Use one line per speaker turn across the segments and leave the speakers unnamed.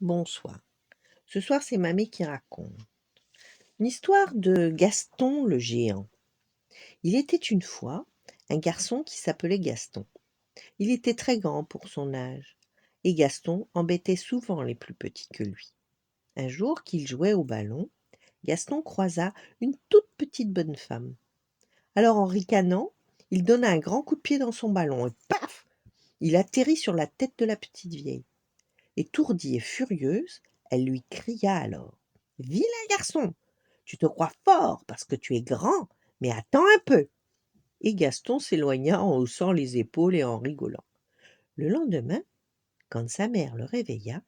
Bonsoir. Ce soir, c'est mamie qui raconte. Une histoire de Gaston le géant. Il était une fois un garçon qui s'appelait Gaston. Il était très grand pour son âge, et Gaston embêtait souvent les plus petits que lui. Un jour qu'il jouait au ballon, Gaston croisa une toute petite bonne femme. Alors en ricanant, il donna un grand coup de pied dans son ballon, et paf! Il atterrit sur la tête de la petite vieille. Étourdie et furieuse, elle lui cria alors: «Vilain garçon! Tu te crois fort parce que tu es grand, mais attends un peu!» Et Gaston s'éloigna en haussant les épaules et en rigolant. Le lendemain, quand sa mère le réveilla,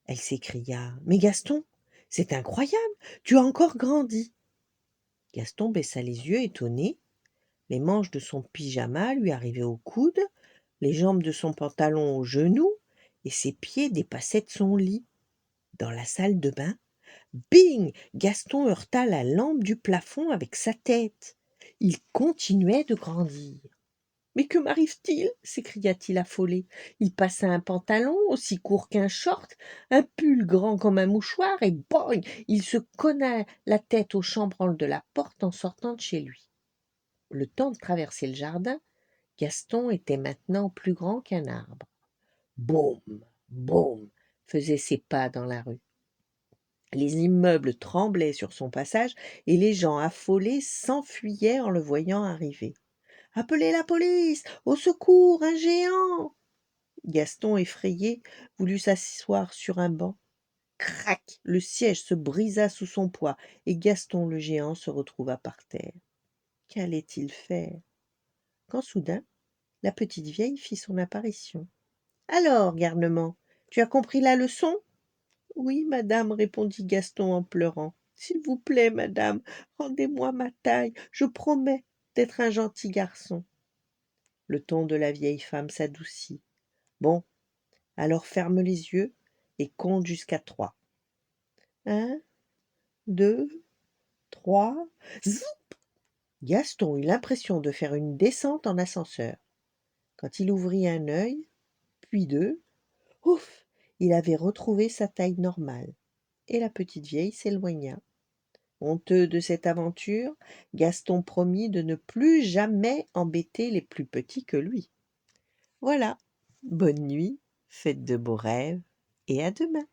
elle s'écria: «Mais Gaston, c'est incroyable, tu as encore grandi!» Gaston baissa les yeux étonné. Les manches de son pyjama lui arrivaient aux coudes, les jambes de son pantalon aux genoux, et ses pieds dépassaient de son lit. Dans la salle de bain, bing! Gaston heurta la lampe du plafond avec sa tête. Il continuait de grandir. «Mais que m'arrive-t-il?» s'écria-t-il affolé. Il passa un pantalon aussi court qu'un short, un pull grand comme un mouchoir, et boing! Il se cogna la tête au chambranle de la porte en sortant de chez lui. Le temps de traverser le jardin, Gaston était maintenant plus grand qu'un arbre. Boum! Boum! Faisaient ses pas dans la rue. Les immeubles tremblaient sur son passage et les gens affolés s'enfuyaient en le voyant arriver. «Appelez la police! Au secours, un géant!» Gaston, effrayé, voulut s'asseoir sur un banc. Crac! Le siège se brisa sous son poids et Gaston le géant se retrouva par terre. Qu'allait-il faire? Quand soudain, la petite vieille fit son apparition. «Alors, garnement, tu as compris la leçon?» «Oui, madame», répondit Gaston en pleurant. «S'il vous plaît, madame, rendez-moi ma taille. Je promets d'être un gentil garçon.» Le ton de la vieille femme s'adoucit. «Bon, alors ferme les yeux et compte jusqu'à 3. 1, 2, 3. Zoup!» Gaston eut l'impression de faire une descente en ascenseur. Quand il ouvrit un œil, puis deux, ouf! Il avait retrouvé sa taille normale, et la petite vieille s'éloigna. Honteux de cette aventure, Gaston promit de ne plus jamais embêter les plus petits que lui. Voilà, bonne nuit, faites de beaux rêves, et à demain.